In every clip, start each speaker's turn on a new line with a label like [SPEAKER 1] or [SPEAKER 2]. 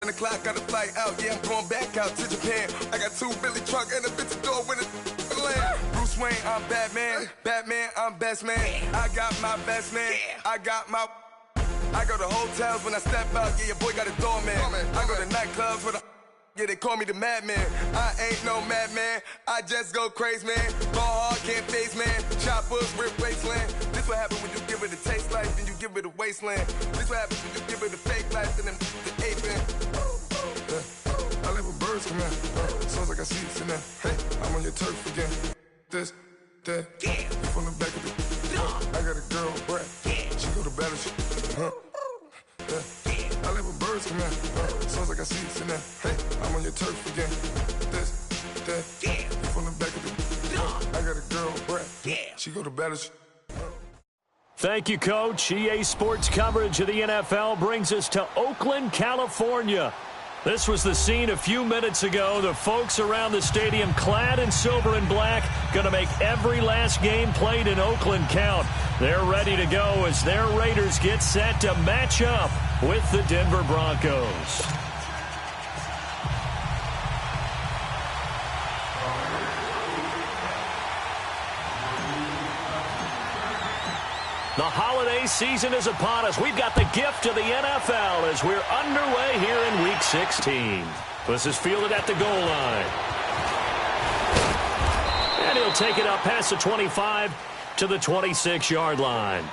[SPEAKER 1] The clock got a flight out, yeah, I'm going back out to Japan. I got 2 Billy truck and a bitch door with a land. Bruce Wayne, I'm Batman. Batman, I'm best man. I got my best man. I go to hotels when I step out, yeah, your boy got a doorman. I go to nightclubs with yeah, they call me the madman. I ain't no madman, I just go crazy, man. Ball hard, can't face, man. Choppers, rip wasteland. This what happens when you give it a taste life, then you give it a wasteland. This what happens when you give it a fake life, and then the aping. I live with birds come in. Sounds like I see it in there. Hey, I'm on your turf again. This, that, from the back of the. I got a girl, Brad. She go to battleship. I live with birds come in. Sounds like I see it in there. Hey, I'm on your turf again. This, that, from the back of the. I got a girl, Brad. She go to battleship.
[SPEAKER 2] Thank you, Coach. EA Sports coverage of the NFL brings us to Oakland, California. This was the scene a few minutes ago. The folks around the stadium clad in silver and black going to make every last game played in Oakland count. They're ready to go as their Raiders get set to match up with the Denver Broncos. The holiday season is upon us. We've got the gift of the NFL as we're underway here in Week 16. This is fielded at the goal line. And he'll take it up past the 25 to the 26-yard line.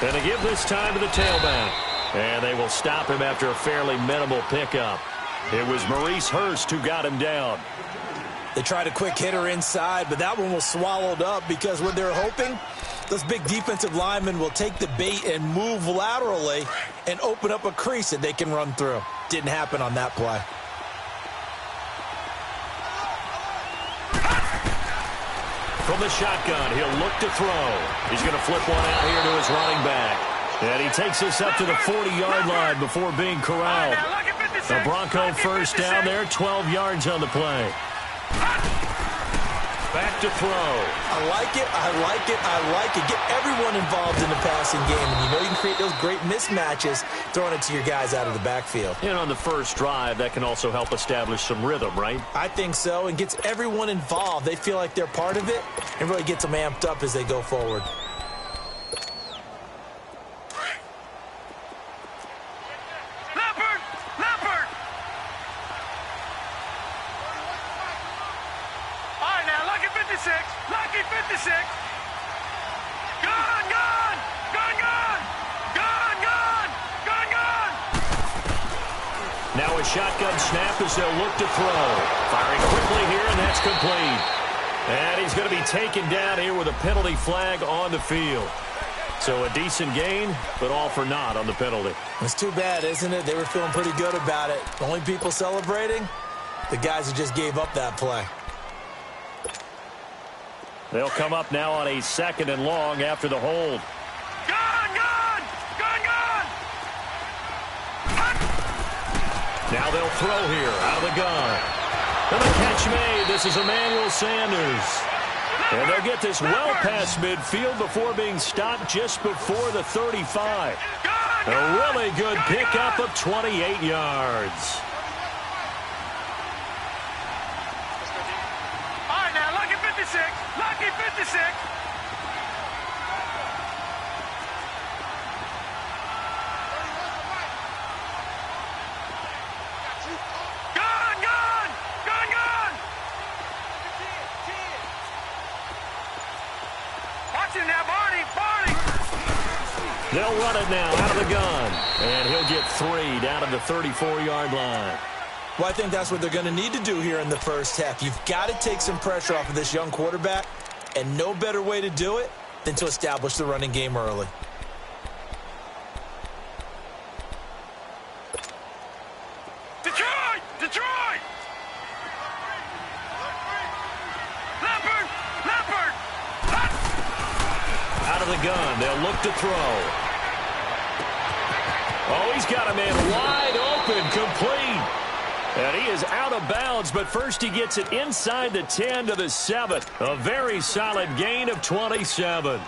[SPEAKER 2] And they give this time to the tailback. And they will stop him after a fairly minimal pickup. It was Maurice Hurst who got him down.
[SPEAKER 3] They tried a quick hitter inside, but that one was swallowed up because what they're hoping, those big defensive linemen will take the bait and move laterally and open up a crease that they can run through. Didn't happen on that play.
[SPEAKER 2] From the shotgun, he'll look to throw. He's going to flip one out here to his running back. And he takes us up to the 40-yard line before being corralled. The Bronco first down there, 12 yards on the play. Back to throw.
[SPEAKER 3] I like it, I like it, I like it. Get everyone involved in the passing game. And you know you can create those great mismatches throwing it to your guys out of the backfield.
[SPEAKER 2] And on the first drive, that can also help establish some rhythm, right?
[SPEAKER 3] I think so, and gets everyone involved. They feel like they're part of it and really gets them amped up as they go forward.
[SPEAKER 4] Lucky 56. Gone, gone, gone, gone, gone, gone, gone, gone.
[SPEAKER 2] Now a shotgun snap as they'll look to throw. Firing quickly here, and that's complete. And he's going to be taken down here with a penalty flag on the field. So a decent gain, but all for naught on the penalty.
[SPEAKER 3] It's too bad, isn't it? They were feeling pretty good about it. The only people celebrating, the guys who just gave up that play.
[SPEAKER 2] They'll come up now on a 2nd and long after the hold.
[SPEAKER 4] Gone, gone, gone, gone.
[SPEAKER 2] Now they'll throw here out of the gun. And the catch made. This is Emmanuel Sanders. And they'll get this well past midfield before being stopped just before the 35. A really good pickup of 28 yards.
[SPEAKER 4] All right, now, lucky 56. Lucky 56. Gone, gone, gone, gone. Watch him now, Barney, Barney.
[SPEAKER 2] They'll run it now out of the gun. And he'll get 3 down at the 34-yard line.
[SPEAKER 3] Well, I think that's what they're going to need to do here in the first half. You've got to take some pressure off of this young quarterback, and no better way to do it than to establish the running game early.
[SPEAKER 4] Detroit! Detroit! Leopard! Leopard!
[SPEAKER 2] Out of the gun, they'll look to throw. Oh, he's got a man wide open, complete. And he is out of bounds, but first he gets it inside the 10 to the 7. A very solid gain of 27.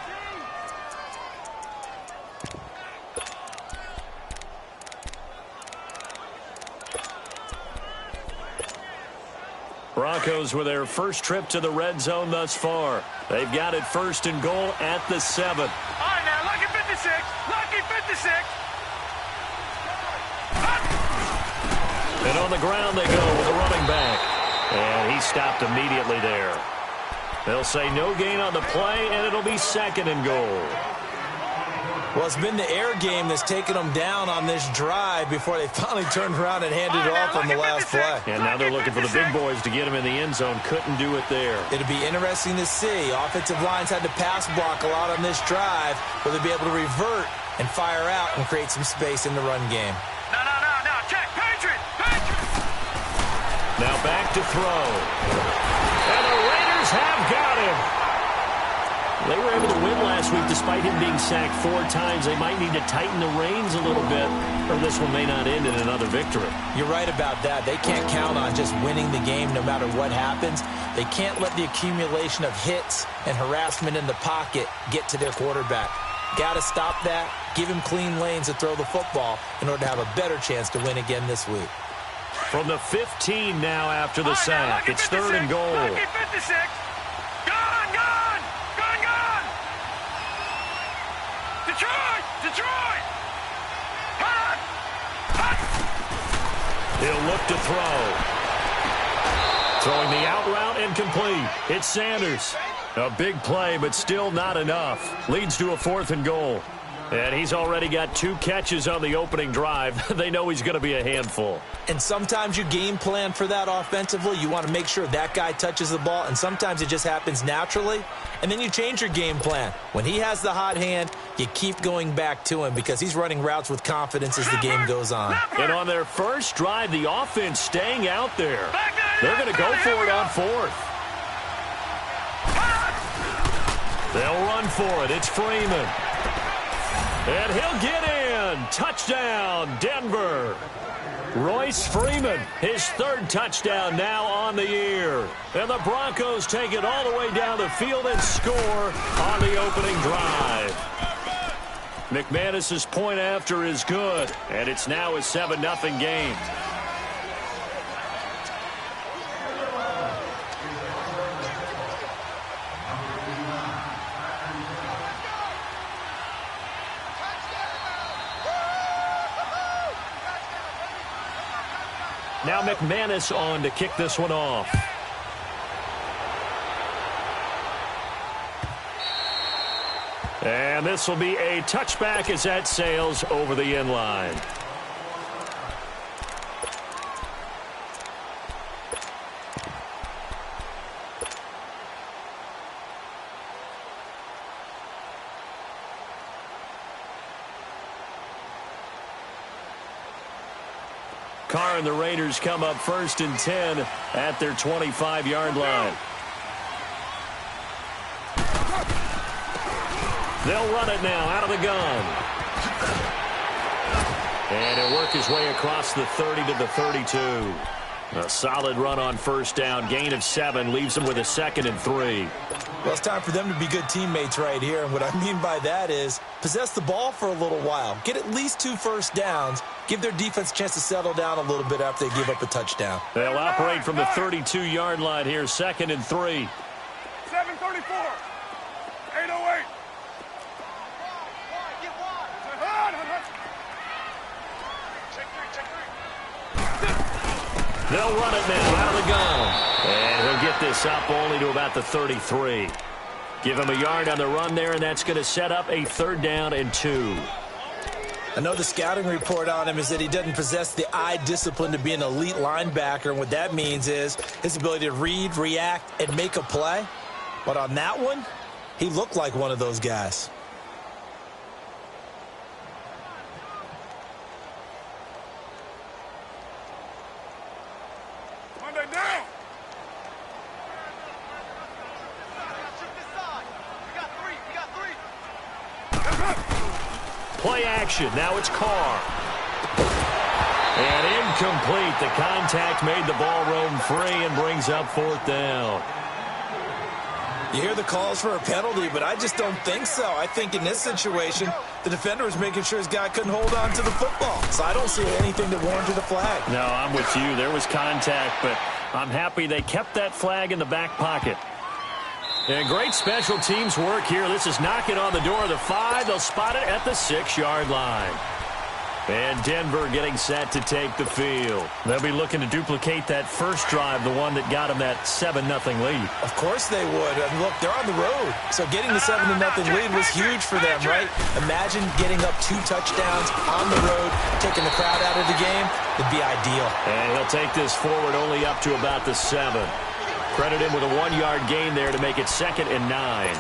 [SPEAKER 2] Broncos with their first trip to the red zone thus far. They've got it 1st and goal at the 7.
[SPEAKER 4] All right, now, lucky 56. Lucky 56.
[SPEAKER 2] And on the ground they go with the running back. And he stopped immediately there. They'll say no gain on the play, and it'll be 2nd and goal.
[SPEAKER 3] Well, it's been the air game that's taken them down on this drive before they finally turned around and handed it off on the last play.
[SPEAKER 2] And now they're looking for the big boys to get him in the end zone. Couldn't do it there.
[SPEAKER 3] It'll be interesting to see. Offensive lines had to pass block a lot on this drive. Will they be able to revert and fire out and create some space in the run game?
[SPEAKER 4] No. Check. Patriot.
[SPEAKER 2] Now back to throw. And the Raiders have got him. They were able to win last week despite him being sacked 4 times. They might need to tighten the reins a little bit, or this one may not end in another victory.
[SPEAKER 3] You're right about that. They can't count on just winning the game no matter what happens. They can't let the accumulation of hits and harassment in the pocket get to their quarterback. Got to stop that, give him clean lanes to throw the football in order to have a better chance to win again this week.
[SPEAKER 2] From the 15 now after the sack. It's 3rd and goal.
[SPEAKER 4] Lucky 56. Gone! Detroit! Hot!
[SPEAKER 2] He'll look to throw. Throwing the out route incomplete. It's Sanders. A big play, but still not enough. Leads to a 4th and goal. And he's already got 2 catches on the opening drive. They know he's going to be a handful.
[SPEAKER 3] And sometimes you game plan for that offensively. You want to make sure that guy touches the ball, and sometimes it just happens naturally. And then you change your game plan. When he has the hot hand, you keep going back to him because he's running routes with confidence as the game goes on.
[SPEAKER 2] And on their first drive, the offense staying out there. They're going to go for it on 4th. They'll run for it. It's Freeman. And he'll get in. Touchdown, Denver. Royce Freeman, his 3rd touchdown now on the year. And the Broncos take it all the way down the field and score on the opening drive. McManus's point after is good, and it's now a 7-0 game. Now McManus on to kick this one off. And this will be a touchback as that sails over the end line. Carr and the Raiders come up 1st and 10 at their 25-yard line. They'll run it now out of the gun. And he'll work his way across the 30 to the 32. A solid run on 1st down. Gain of 7 leaves him with a 2nd and 3.
[SPEAKER 3] Well, it's time for them to be good teammates right here. And what I mean by that is possess the ball for a little while. Get at least 2 first downs. Give their defense a chance to settle down a little bit after they give up a touchdown.
[SPEAKER 2] They'll operate from the 32-yard line here. 2nd and 3.
[SPEAKER 4] 7:34. 8:08.
[SPEAKER 2] They'll run it now out of the gun. And he'll get this up only to about the 33. Give him a yard on the run there, and that's going to set up a 3rd down and 2.
[SPEAKER 3] I know the scouting report on him is that he doesn't possess the eye discipline to be an elite linebacker, and what that means is his ability to read, react, and make a play. But on that one, he looked like one of those guys.
[SPEAKER 4] Monday down.
[SPEAKER 2] Play action. Now it's Carr. And incomplete. The contact made the ball roam free and brings up 4th down.
[SPEAKER 3] You hear the calls for a penalty, but I just don't think so. I think in this situation, the defender was making sure his guy couldn't hold on to the football. So I don't see anything that warranted a flag.
[SPEAKER 2] No, I'm with you. There was contact, but I'm happy they kept that flag in the back pocket. And great special teams work here. This is knocking on the door of the 5. They'll spot it at the 6-yard line. And Denver getting set to take the field. They'll be looking to duplicate that first drive, the one that got them that 7-0 lead.
[SPEAKER 3] Of course they would. And look, they're on the road. So getting the 7-0 lead was huge for them, right? Imagine getting up 2 touchdowns on the road, taking the crowd out of the game. It'd be ideal.
[SPEAKER 2] And he'll take this forward only up to about the 7. Credit him with a 1-yard gain there to make it 2nd and 9.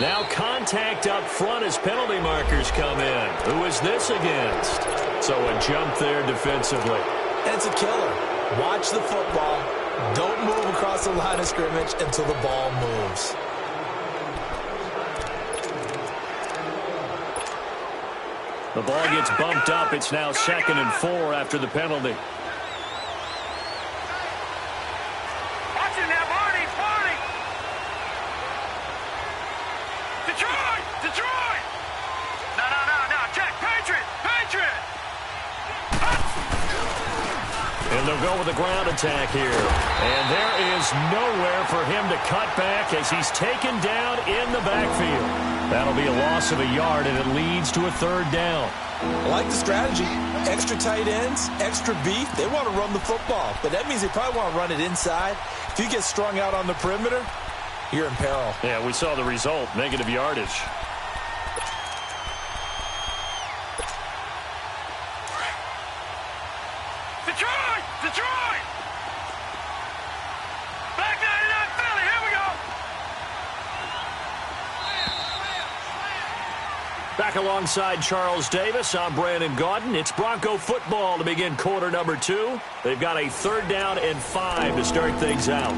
[SPEAKER 2] Now contact up front as penalty markers come in. Who is this against? So a jump there defensively.
[SPEAKER 3] And it's a killer. Watch the football. Don't move across the line of scrimmage until the ball moves.
[SPEAKER 2] The ball gets bumped up. It's now 2nd and 4 after the penalty. And they'll go with a ground attack here. And there is nowhere for him to cut back as he's taken down in the backfield. That'll be a loss of a yard, and it leads to a 3rd down.
[SPEAKER 3] I like the strategy. Extra tight ends, extra beef. They want to run the football, but that means they probably want to run it inside. If you get strung out on the perimeter, you're in peril.
[SPEAKER 2] Yeah, we saw the result, negative yardage.
[SPEAKER 4] Detroit! Back 99 Philly, here we go!
[SPEAKER 2] Back alongside Charles Davis, I'm Brandon Gaudin. It's Bronco football to begin quarter number 2. They've got a 3rd down and 5 to start things out.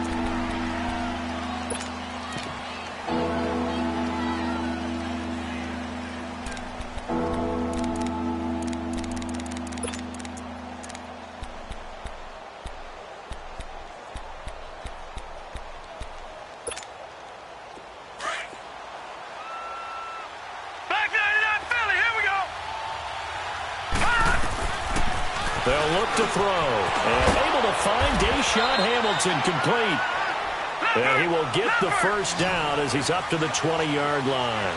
[SPEAKER 2] They'll look to throw. And able to find Deshaun Hamilton complete. And he will get the 1st down as he's up to the 20-yard line.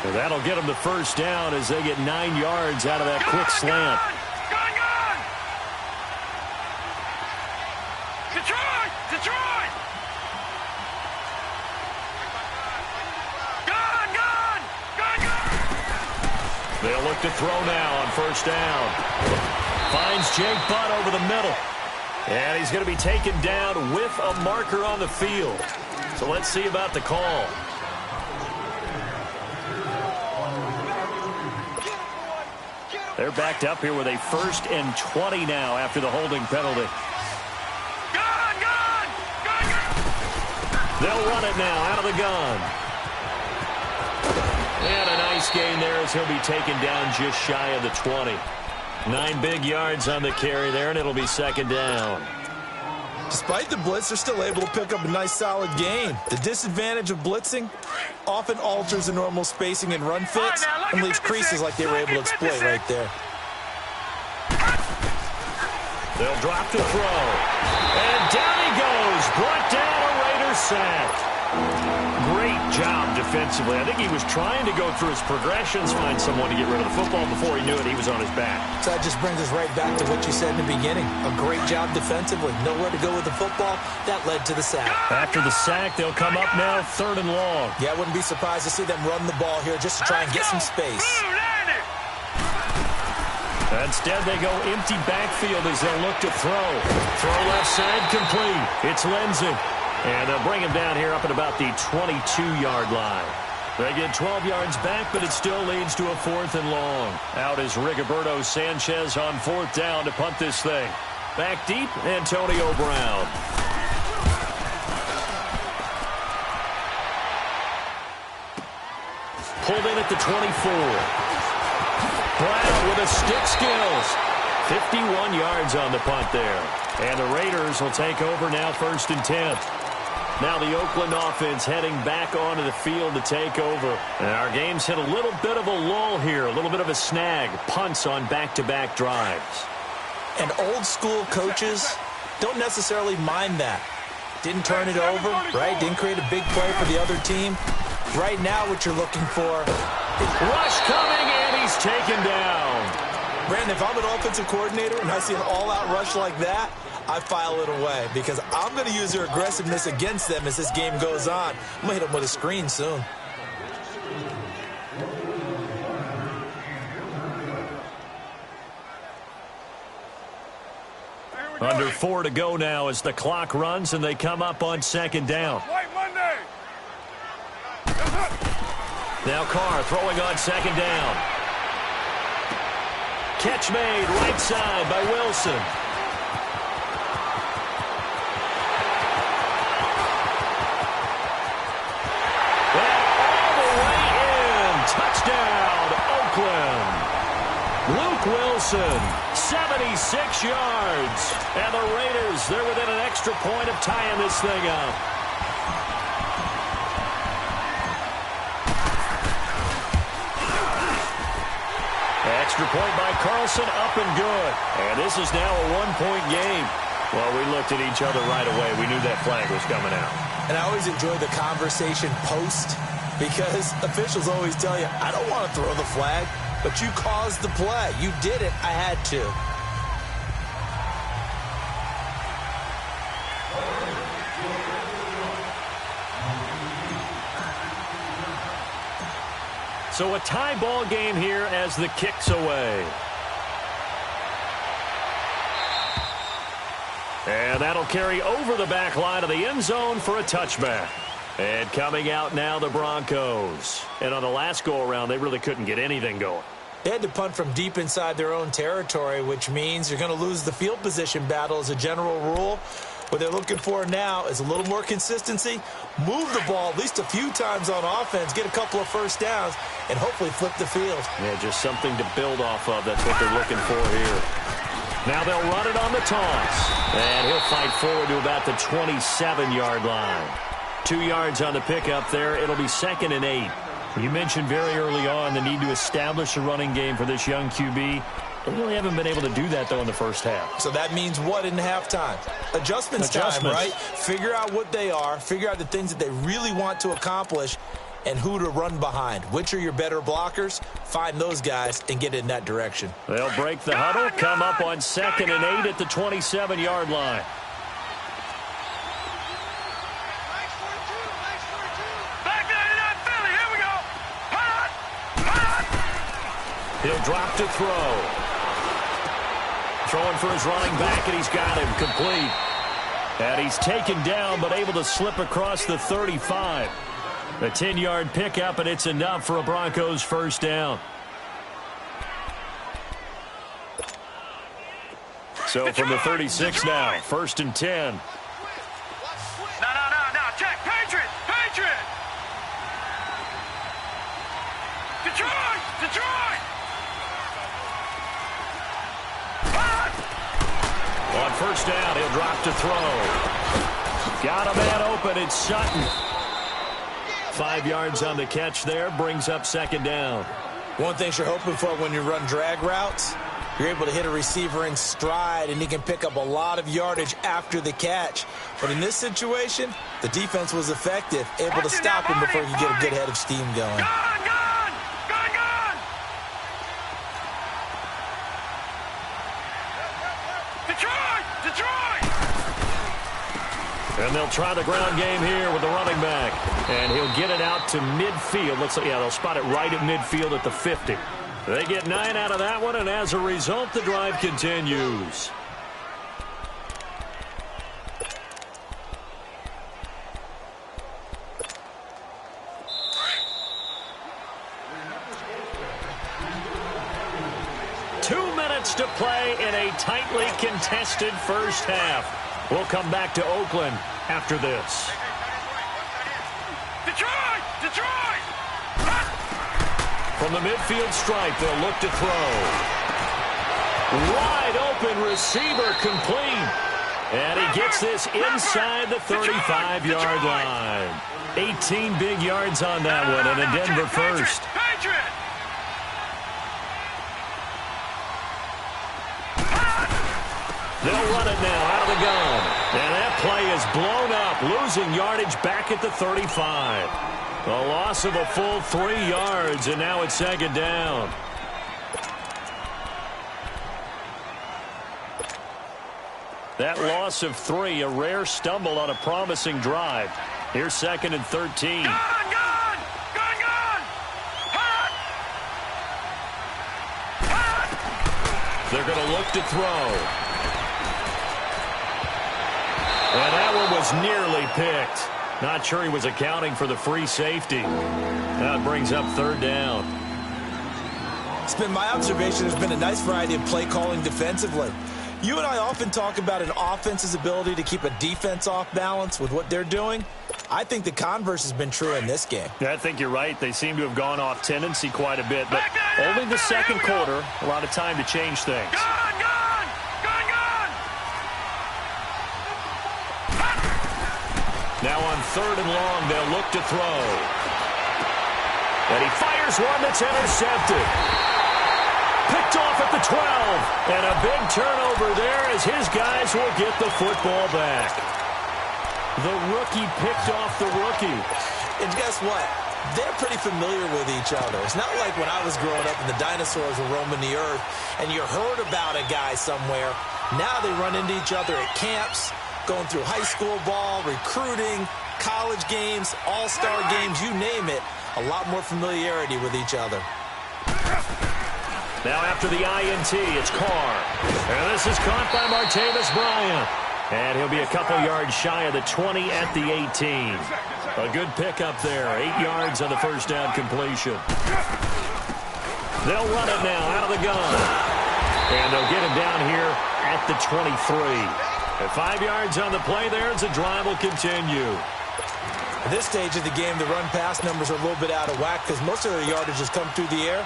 [SPEAKER 2] And that'll get him the 1st down as they get 9 yards out of that quick slant.
[SPEAKER 4] Detroit!
[SPEAKER 2] They'll look to throw now on 1st down. Finds Jake Butt over the middle. And he's going to be taken down with a marker on the field. So let's see about the call. They're backed up here with a 1st and 20 now after the holding penalty. They'll run it now out of the gun. And a nice gain there as he'll be taken down just shy of the 20. 9 big yards on the carry there, and it'll be 2nd down.
[SPEAKER 3] Despite the blitz, they're still able to pick up a nice, solid gain. The disadvantage of blitzing often alters the normal spacing and run fits and leaves creases like they were able to exploit right there.
[SPEAKER 2] They'll drop to throw. And down he goes. Brought down, a Raiders sack. Great job defensively. I think he was trying to go through his progressions, find someone to get rid of the football. Before he knew it, he was on his back.
[SPEAKER 3] So that just brings us right back to what you said in the beginning. A great job defensively. Nowhere to go with the football. That led to the sack.
[SPEAKER 2] After the sack, they'll come up now 3rd and long.
[SPEAKER 3] Yeah, I wouldn't be surprised to see them run the ball here just to try and get some space.
[SPEAKER 2] Instead, they go empty backfield as they'll look to throw. Throw left side complete. It's Lindsay. And they'll bring him down here up at about the 22-yard line. They get 12 yards back, but it still leads to a 4th and long. Out is Rigoberto Sanchez on 4th down to punt this thing. Back deep, Antonio Brown. Pulled in at the 24. Brown with a stick skills. 51 yards on the punt there. And the Raiders will take over now 1st and 10. Now the Oakland offense heading back onto the field to take over. And our game's hit a little bit of a lull here, a little bit of a snag. Punts on back-to-back drives.
[SPEAKER 3] And old-school coaches don't necessarily mind that. Didn't turn it over, right? Didn't create a big play for the other team. Right now what you're looking for is
[SPEAKER 2] rush coming, and he's taken down.
[SPEAKER 3] Brandon, if I'm an offensive coordinator and I see an all-out rush like that, I file it away because I'm going to use their aggressiveness against them as this game goes on. I'm going to hit them with a screen soon.
[SPEAKER 2] Under 4 to go now as the clock runs and they come up on 2nd down. Now Carr throwing on 2nd down. Catch made right side by Wilson. Touchdown, Oakland. Luke Wilson, 76 yards. And the Raiders, they're within an extra point of tying this thing up. Extra point by Carlson, up and good. And this is now a 1-point game. Well, we looked at each other right away. We knew that flag was coming out.
[SPEAKER 3] And I always enjoy the conversation post, because officials always tell you, I don't want to throw the flag, but you caused the play. You did it. I had to.
[SPEAKER 2] So a tie ball game here as the kick's away. And that'll carry over the back line of the end zone for a touchback. And coming out now, the Broncos. And on the last go-around, they really couldn't get anything going.
[SPEAKER 3] They had to punt from deep inside their own territory, which means you're going to lose the field position battle as a general rule. What they're looking for now is a little more consistency, move the ball at least a few times on offense, get a couple of first downs, and hopefully flip the field.
[SPEAKER 2] Yeah, just something to build off of. That's what they're looking for here. Now they'll run it on the toss. And he'll fight forward to about the 27-yard line. 2 yards on the pickup there. It'll be 2nd and 8. You mentioned very early on the need to establish a running game for this young QB. They really haven't been able to do that, though, in the first half.
[SPEAKER 3] So that means what in halftime? Adjustments time, right? Figure out what they are, figure out the things that they really want to accomplish, and who to run behind. Which are your better blockers? Find those guys and get in that direction.
[SPEAKER 2] They'll break the huddle, come up on 2nd and 8 at the 27-yard line. He'll drop to throw. Throwing for his running back, and he's got him complete. And he's taken down, but able to slip across the 35. A 10-yard pickup, and it's enough for a Broncos first down. So from the 36 now, 1st and 10.
[SPEAKER 4] No, check, Patriot! Detroit!
[SPEAKER 2] On 1st down, he'll drop to throw. Got a man open. It's Sutton. 5 yards on the catch there. Brings up second down.
[SPEAKER 3] One thing you're hoping for when you run drag routes, you're able to hit a receiver in stride, and he can pick up a lot of yardage after the catch. But in this situation, the defense was effective, able to stop him before he could get a good head of steam going.
[SPEAKER 2] And they'll try the ground game here with the running back. And he'll get it out to midfield. They'll spot it right at midfield at the 50. They get 9 out of that one, and as a result, the drive continues. To play in a tightly contested first half. We'll come back to Oakland after this.
[SPEAKER 4] Detroit!
[SPEAKER 2] From the midfield stripe, they'll look to throw. Wide open receiver complete. And he gets this inside the 35-yard line. 18 big yards on that one, and a Denver first. They'll run it now out of the gun. And that play is blown up, losing yardage back at the 35. A loss of a full 3 yards, and now it's second down. That loss of 3, a rare stumble on a promising drive. Here's second and 13. They're going to look to throw. And that one was nearly picked. Not sure he was accounting for the free safety. That brings up third down.
[SPEAKER 3] It's been my observation there's been a nice variety of play calling defensively. You and I often talk about an offense's ability to keep a defense off balance with what they're doing. I think the converse has been true in this game.
[SPEAKER 2] Yeah, I think you're right. They seem to have gone off tendency quite a bit, but only the second quarter, a lot of time to change things. Now on third and long, they'll look to throw. And he fires one that's intercepted. Picked off at the 12. And a big turnover there as his guys will get the football back. The rookie picked off the rookie.
[SPEAKER 3] And guess what? They're pretty familiar with each other. It's not like when I was growing up and the dinosaurs were roaming the earth and you heard about a guy somewhere. Now they run into each other at camps, going through high school ball, recruiting, college games, all-star games, you name it. A lot more familiarity with each other.
[SPEAKER 2] Now after the INT, it's Carr. And this is caught by Martavis Bryant. And he'll be a couple yards shy of the 20 at the 18. A good pickup there. 8 yards on the first down completion. They'll run it now out of the gun. And they'll get him down here at the 23. At 5 yards on the play there, as the drive will continue.
[SPEAKER 3] At this stage of the game, the run-pass numbers are a little bit out of whack because most of their yardage has come through the air.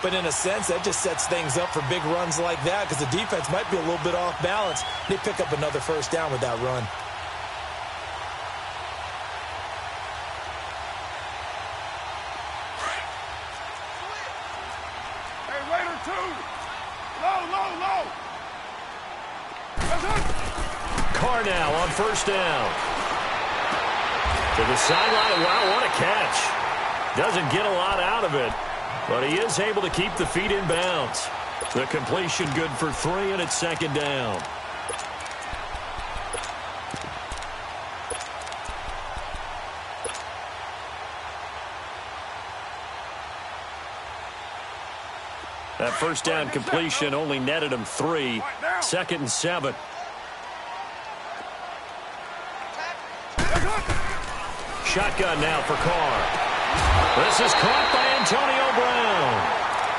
[SPEAKER 3] But in a sense, that just sets things up for big runs like that because the defense might be a little bit off balance. They pick up another first down with that run.
[SPEAKER 4] Hey, Raider 2! Low!
[SPEAKER 2] Carr now on first down. To the sideline. Wow, what a catch. Doesn't get a lot out of it, but he is able to keep the feet in bounds. The completion good for 3, and it's second down. That first down completion only netted him 3. Second and 7. Shotgun now for Carr. This is caught by Antonio Brown.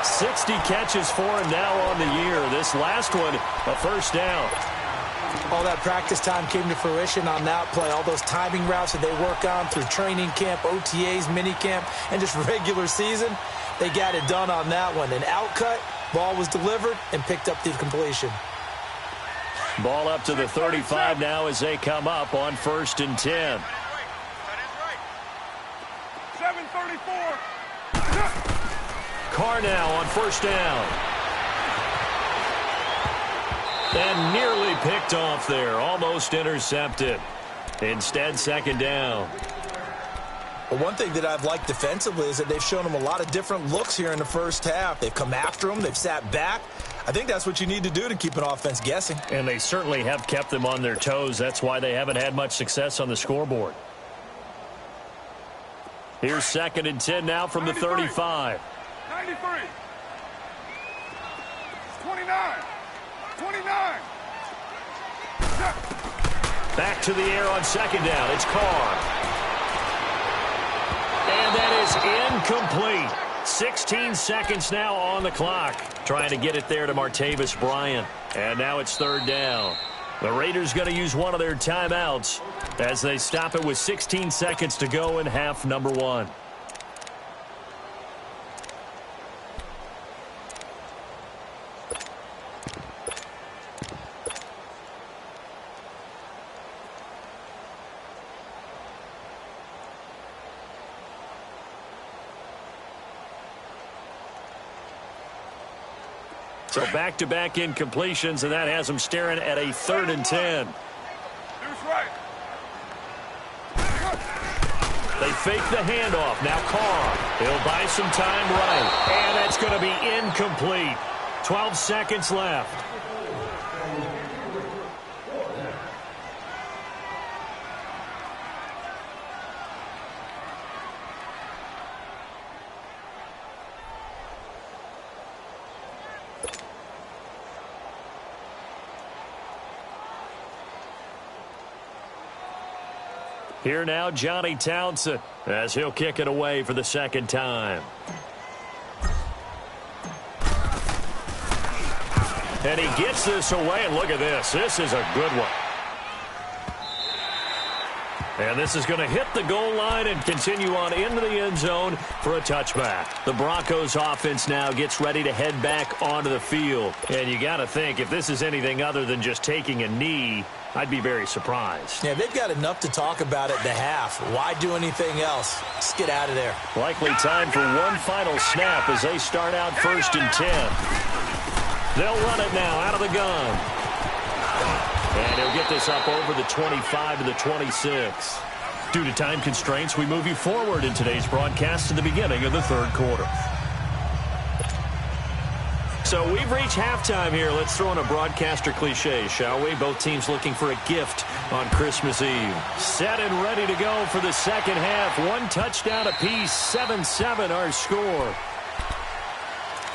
[SPEAKER 2] 60 catches for him now on the year. This last one, a first down.
[SPEAKER 3] All that practice time came to fruition on that play. All those timing routes that they work on through training camp, OTAs, minicamp, and just regular season, they got it done on that one. An outcut, ball was delivered, and picked up the completion.
[SPEAKER 2] Ball up to the 35 now as they come up on 1st and 10.
[SPEAKER 4] 7:34.
[SPEAKER 2] Carr now on 1st down. And nearly picked off there. Almost intercepted. Instead, 2nd down.
[SPEAKER 3] Well, one thing that I've liked defensively is that they've shown them a lot of different looks here in the first half. They've come after them. They've sat back. I think that's what you need to do to keep an offense guessing.
[SPEAKER 2] And they certainly have kept them on their toes. That's why they haven't had much success on the scoreboard. Here's 2nd and 10 now from the 35.
[SPEAKER 4] 93. 29. 29.
[SPEAKER 2] Back to the air on 2nd down. It's Carr. And that is incomplete. 16 seconds now on the clock. Trying to get it there to Martavis Bryant. And now it's 3rd down. The Raiders going to use one of their timeouts as they stop it with 16 seconds to go in half number 1. So back-to-back incompletions, and that has them staring at a 3rd and 10. They fake the handoff. Now Carr. He'll buy some time right. And that's going to be incomplete. 12 seconds left. Here now, Johnny Townsend, as he'll kick it away for the 2nd time. And he gets this away, and look at this. This is a good one. And this is going to hit the goal line and continue on into the end zone for a touchback. The Broncos offense now gets ready to head back onto the field. And you got to think, if this is anything other than just taking a knee, I'd be very surprised.
[SPEAKER 3] Yeah, they've got enough to talk about at the half. Why do anything else? Just get out of there.
[SPEAKER 2] Likely time for one final snap as they start out 1st and 10. They'll run it now out of the gun. And he'll get this up over the 25 to the 26. Due to time constraints, we move you forward in today's broadcast to the beginning of the 3rd quarter. So we've reached halftime here. Let's throw in a broadcaster cliche, shall we? Both teams looking for a gift on Christmas Eve. Set and ready to go for the 2nd half. 1 touchdown apiece, 7-7 our score.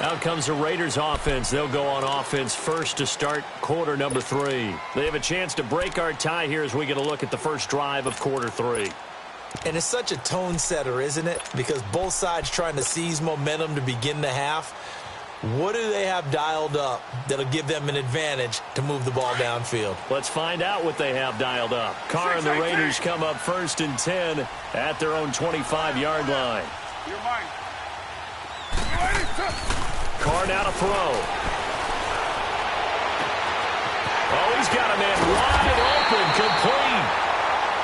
[SPEAKER 2] Out comes the Raiders offense. They'll go on offense first to start quarter number 3. They have a chance to break our tie here as we get a look at the first drive of quarter 3.
[SPEAKER 3] And it's such a tone setter, isn't it? Because both sides trying to seize momentum to begin the half. What do they have dialed up that'll give them an advantage to move the ball downfield?
[SPEAKER 2] Let's find out what they have dialed up. Carr and the Raiders come up 1st and 10 at their own 25-yard line. Carr now to throw. Oh, he's got a man wide open, complete.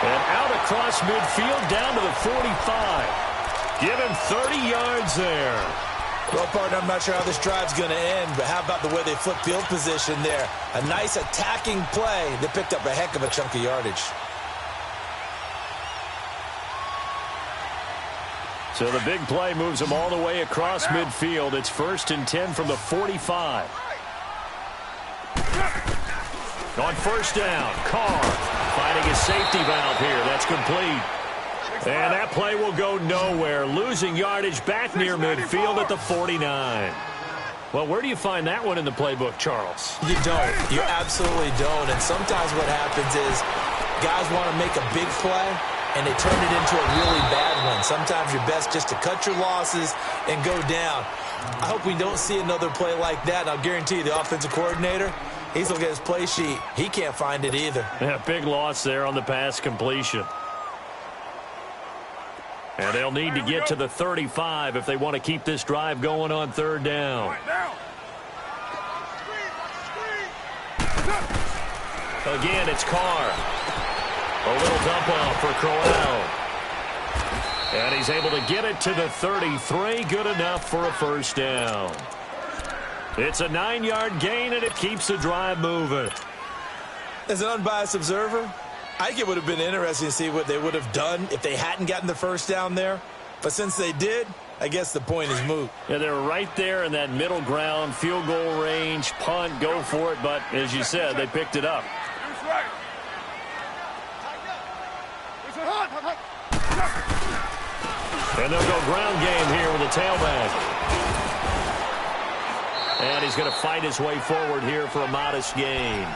[SPEAKER 2] And out across midfield down to the 45. Give him 30 yards there.
[SPEAKER 3] Well, partner, I'm not sure how this drive's going to end, but how about the way they flip field position there? A nice attacking play that picked up a heck of a chunk of yardage.
[SPEAKER 2] So the big play moves them all the way across midfield. It's 1st and 10 from the 45. On 1st down, Carr finding a safety valve here. That's complete. And that play will go nowhere. Losing yardage back near midfield at the 49. Well, where do you find that one in the playbook, Charles?
[SPEAKER 3] You don't. You absolutely don't. And sometimes what happens is guys want to make a big play, and they turn it into a really bad one. Sometimes you're best just to cut your losses and go down. I hope we don't see another play like that. And I'll guarantee you the offensive coordinator, he's looking at his play sheet. He can't find it either.
[SPEAKER 2] Yeah, big loss there on the pass completion. And they'll need to get to the 35 if they want to keep this drive going on 3rd down. Again, it's Carr. A little dump off for Crowell. And he's able to get it to the 33. Good enough for a first down. It's a 9-yard gain, and it keeps the drive moving.
[SPEAKER 3] As an unbiased observer, I think it would have been interesting to see what they would have done if they hadn't gotten the first down there. But since they did, I guess the point is moot.
[SPEAKER 2] Yeah, they're right there in that middle ground, field goal range, punt, go for it. But as you said, they picked it up. And they'll go ground game here with a tailback. And he's going to fight his way forward here for a modest gain.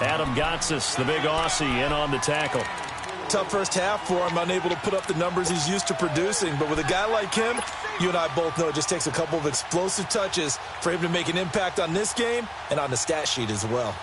[SPEAKER 2] Adam Gotsis, the big Aussie, in on the tackle.
[SPEAKER 3] Tough first half for him, unable to put up the numbers he's used to producing. But with a guy like him, you and I both know it just takes a couple of explosive touches for him to make an impact on this game and on the stat sheet as well.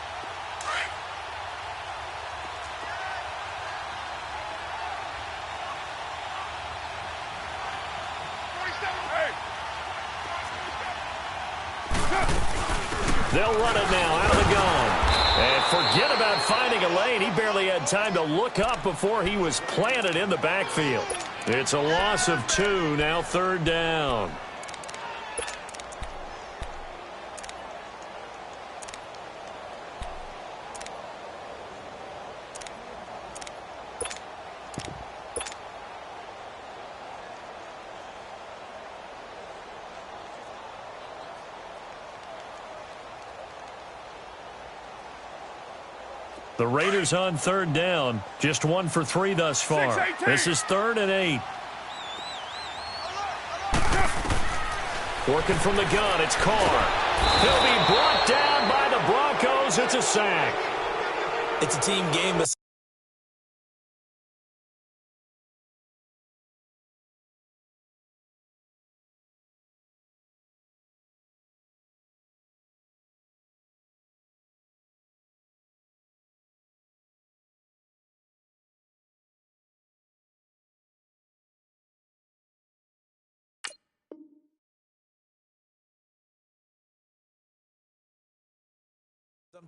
[SPEAKER 2] They'll run it now out of the gun. And forget about finding a lane. He barely had time to look up before he was planted in the backfield. It's a loss of 2, now third down. The Raiders on third down. Just 1 for 3 thus far. This is 3rd and 8. Working from the gun, it's Carr. He'll be brought down by the Broncos. It's a sack.
[SPEAKER 3] It's a team game.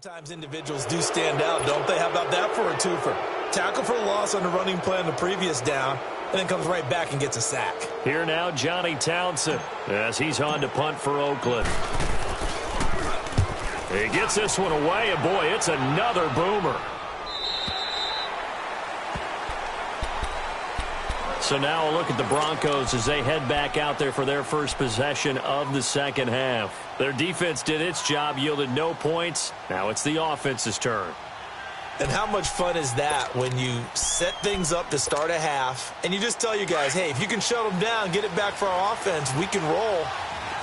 [SPEAKER 3] Sometimes individuals do stand out, don't they? How about that for a twofer? Tackle for loss on the running play on the previous down, and then comes right back and gets a sack.
[SPEAKER 2] Here now, Johnny Townsend, as he's on to punt for Oakland. He gets this one away, and boy, it's another boomer. So now a look at the Broncos as they head back out there for their first possession of the second half. Their defense did its job, yielded no points. Now it's the offense's turn.
[SPEAKER 3] And how much fun is that when you set things up to start a half, and you just tell you guys, hey, if you can shut them down, get it back for our offense, we can roll.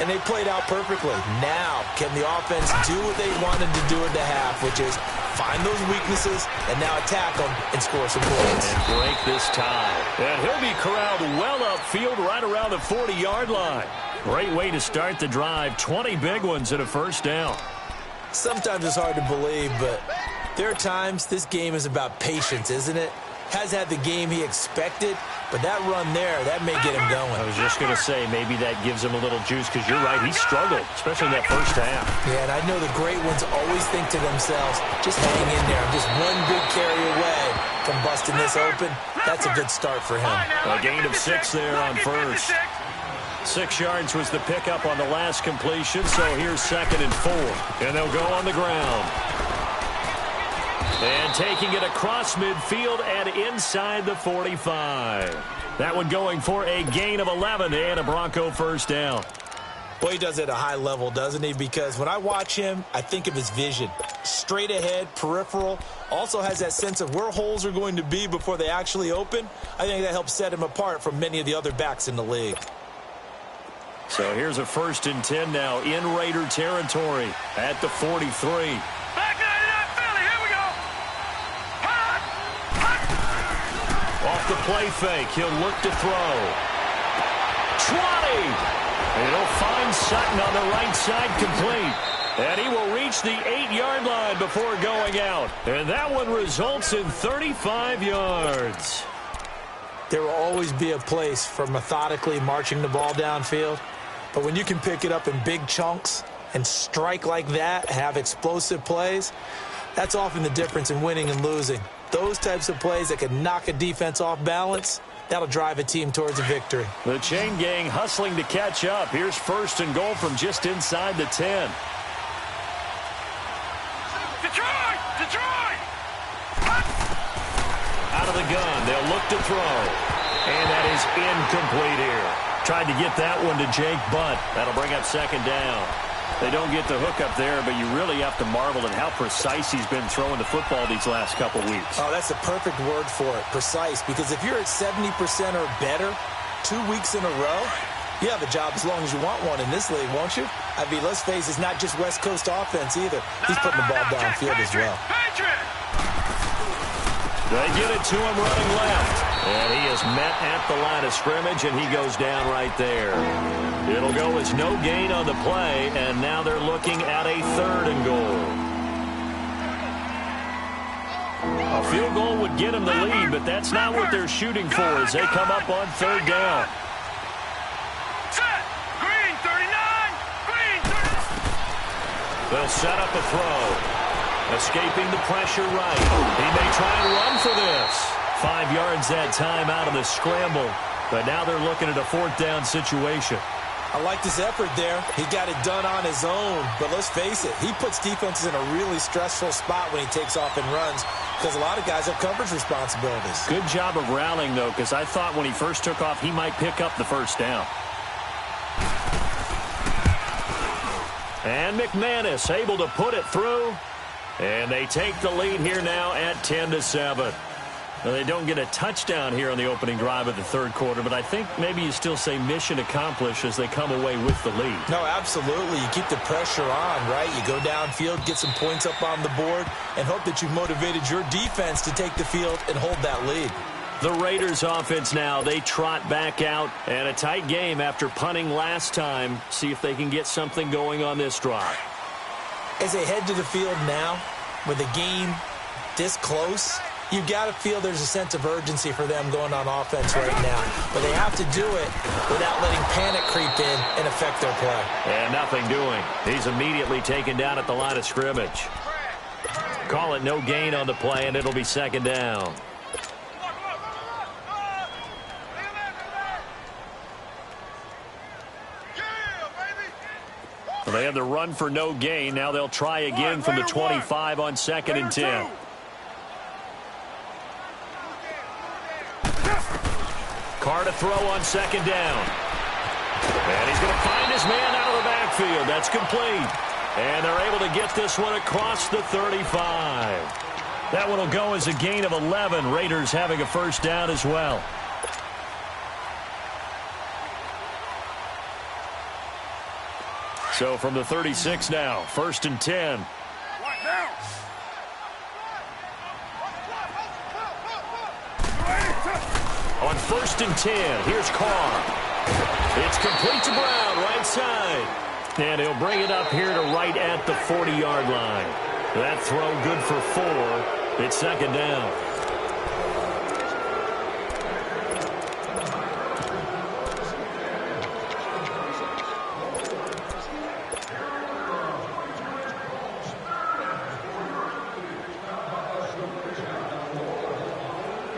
[SPEAKER 3] And they played out perfectly. Now, can the offense do what they wanted to do at the half, which is find those weaknesses and now attack them and score some points.
[SPEAKER 2] And break this tie. And he'll be corralled well upfield right around the 40-yard line. Great way to start the drive. 20 big ones and a first down.
[SPEAKER 3] Sometimes it's hard to believe, but there are times this game is about patience, isn't it? Has had the game he expected, but that run there, that may get him going.
[SPEAKER 2] I was just going to say, maybe that gives him a little juice, because you're right, he struggled, especially in that first half.
[SPEAKER 3] Yeah, and I know the great ones always think to themselves, just hang in there. I'm just one big carry away from busting this open. That's a good start for him.
[SPEAKER 2] A gain of 6 there on first. 6 yards was the pickup on the last completion, so here's 2nd and 4. And they'll go on the ground. And taking it across midfield and inside the 45. That one going for a gain of 11 and a Bronco first down.
[SPEAKER 3] Well, he does it at a high level, doesn't he? Because when I watch him, I think of his vision. Straight ahead, peripheral. Also has that sense of where holes are going to be before they actually open. I think that helps set him apart from many of the other backs in the league.
[SPEAKER 2] So here's a 1st and 10 now in Raider territory at the 43. Off the play fake, he'll look to throw. 20! And he'll find Sutton on the right side complete. And he will reach the 8-yard line before going out. And that one results in 35 yards.
[SPEAKER 3] There will always be a place for methodically marching the ball downfield. But when you can pick it up in big chunks and strike like that, have explosive plays, That's often the difference in winning and losing. Those types of plays that can knock a defense off balance, that'll drive a team towards a victory.
[SPEAKER 2] The chain gang hustling to catch up. Here's 1st and goal from just inside the 10.
[SPEAKER 4] Detroit! Detroit!
[SPEAKER 2] Out of the gun, they'll look to throw. And that is incomplete here. Tried to get that one to Jake Butt. That'll bring up 2nd down. They don't get the hook up there, but you really have to marvel at how precise he's been throwing the football these last couple weeks.
[SPEAKER 3] Oh, that's the perfect word for it, precise, because if you're at 70% or better 2 weeks in a row, you have a job as long as you want one in this league, won't you? I mean, let's face it, it's not just West Coast offense either. He's putting the ball downfield as well.
[SPEAKER 2] They get it to him running left. And he is met at the line of scrimmage, and he goes down right there. It'll go as no gain on the play, and now they're looking at a 3rd and goal. A field goal would get him the lead, but that's not what they're shooting for as they come up on 3rd down.
[SPEAKER 4] Set! Green 39! Green 39!
[SPEAKER 2] They'll set up a throw. Escaping the pressure right. He may try and run for this. 5 yards that time out of the scramble. But now they're looking at a 4th down situation.
[SPEAKER 3] I like this effort there. He got it done on his own. But let's face it, he puts defenses in a really stressful spot when he takes off and runs because a lot of guys have coverage responsibilities.
[SPEAKER 2] Good job of rallying, though, because I thought when he first took off, he might pick up the 1st down. And McManus able to put it through. And they take the lead here now at 10-7. Now, they don't get a touchdown here on the opening drive of the 3rd quarter, but I think maybe you still say mission accomplished as they come away with the lead.
[SPEAKER 3] No, absolutely. You keep the pressure on, right? You go downfield, get some points up on the board, and hope that you've motivated your defense to take the field and hold that lead.
[SPEAKER 2] The Raiders offense now, they trot back out, and a tight game after punting last time. See if they can get something going on this drive.
[SPEAKER 3] As they head to the field now, with the game this close, you've got to feel there's a sense of urgency for them going on offense right now. But they have to do it without letting panic creep in and affect their play.
[SPEAKER 2] And nothing doing. He's immediately taken down at the line of scrimmage. Call it no gain on the play, and it'll be 2nd down. They had the run for no gain. Now they'll try again from the 25 on 2nd and 10. Carr to throw on 2nd down. And he's going to find his man out of the backfield. That's complete. And they're able to get this one across the 35. That one will go as a gain of 11. Raiders having a 1st down as well. So from the 36 now, 1st and 10. On 1st and 10, here's Carr. It's complete to Brown, right side. And he'll bring it up here to right at the 40-yard line. That throw good for 4. It's 2nd down.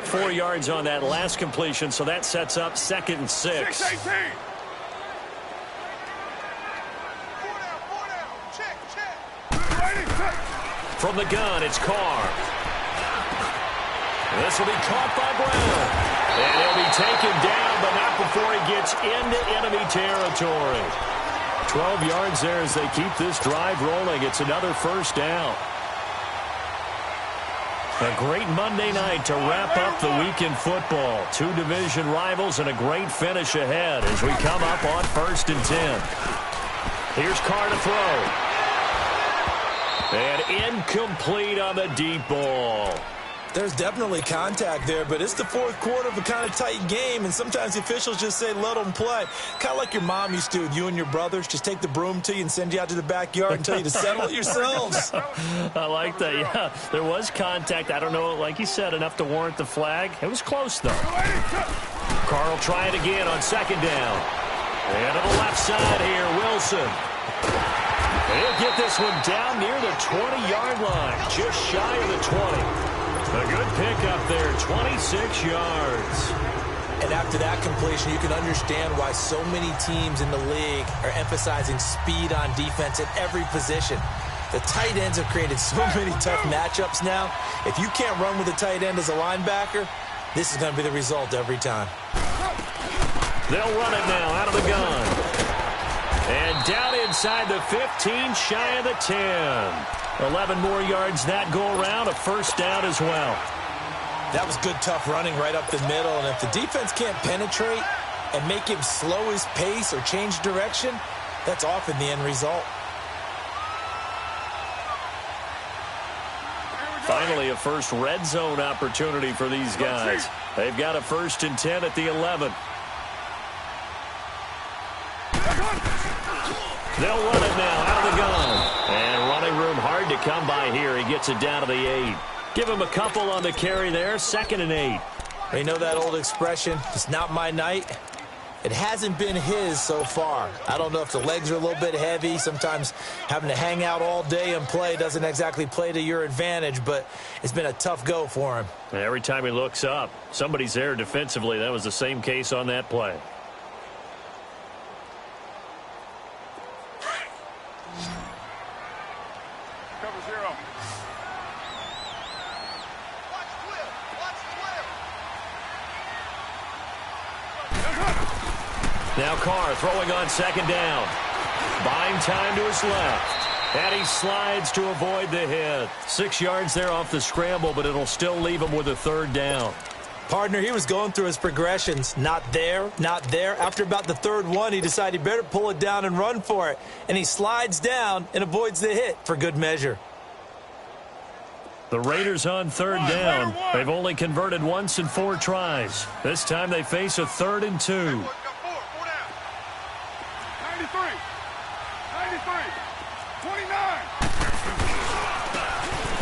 [SPEAKER 2] Four yards on that last completion, so that sets up 2nd and 6. From the gun, it's Carr. This will be caught by Brown. And he'll be taken down, but not before he gets into enemy territory. 12 yards there as they keep this drive rolling. It's another 1st down. A great Monday night to wrap up the week in football. 2 division rivals and a great finish ahead as we come up on 1st and 10. Here's Carr to throw. And incomplete on the deep ball.
[SPEAKER 3] There's definitely contact there, but it's the 4th quarter of a kind of tight game, and sometimes the officials just say, let them play. Kind of like your mom used to with you and your brothers. Just take the broom to you and send you out to the backyard and tell you to settle it yourselves.
[SPEAKER 2] I like that, yeah. There was contact. I don't know, like you said, enough to warrant the flag. It was close, though. Carr will try it again on 2nd down. And to the left side here, Wilson. He'll get this one down near the 20-yard line, just shy of the 20. A good pickup there, 26 yards.
[SPEAKER 3] And after that completion, you can understand why so many teams in the league are emphasizing speed on defense at every position. The tight ends have created so many tough matchups now. If you can't run with a tight end as a linebacker, this is going to be the result every time.
[SPEAKER 2] They'll run it now out of the gun. And down inside the 15, shy of the 10. 11 more yards that go around, a first down as well.
[SPEAKER 3] That was good, tough running right up the middle. And if the defense can't penetrate and make him slow his pace or change direction, that's often the end result.
[SPEAKER 2] Finally, a first red zone opportunity for these guys. They've got a 1st and 10 at the 11. They'll run it now out of the gun. And running room hard to come by here. He gets it down to the 8. Give him a couple on the carry there. 2nd and 8.
[SPEAKER 3] You know that old expression, it's not my night? It hasn't been his so far. I don't know if the legs are a little bit heavy. Sometimes having to hang out all day and play doesn't exactly play to your advantage, but it's been a tough go for him.
[SPEAKER 2] And every time he looks up, somebody's there defensively. That was the same case on that play.
[SPEAKER 4] Cover 0.
[SPEAKER 2] Now Carr throwing on 2nd down. Buying time to his left. And he slides to avoid the hit. 6 yards there off the scramble, but it'll still leave him with a 3rd down.
[SPEAKER 3] Partner, he was going through his progressions. Not there, not there. After about the 3rd one, he decided he better pull it down and run for it. And he slides down and avoids the hit for good measure.
[SPEAKER 2] The Raiders on 3rd down. They've only converted once in 4 tries. This time they face a 3rd and 2.
[SPEAKER 4] 93, 29.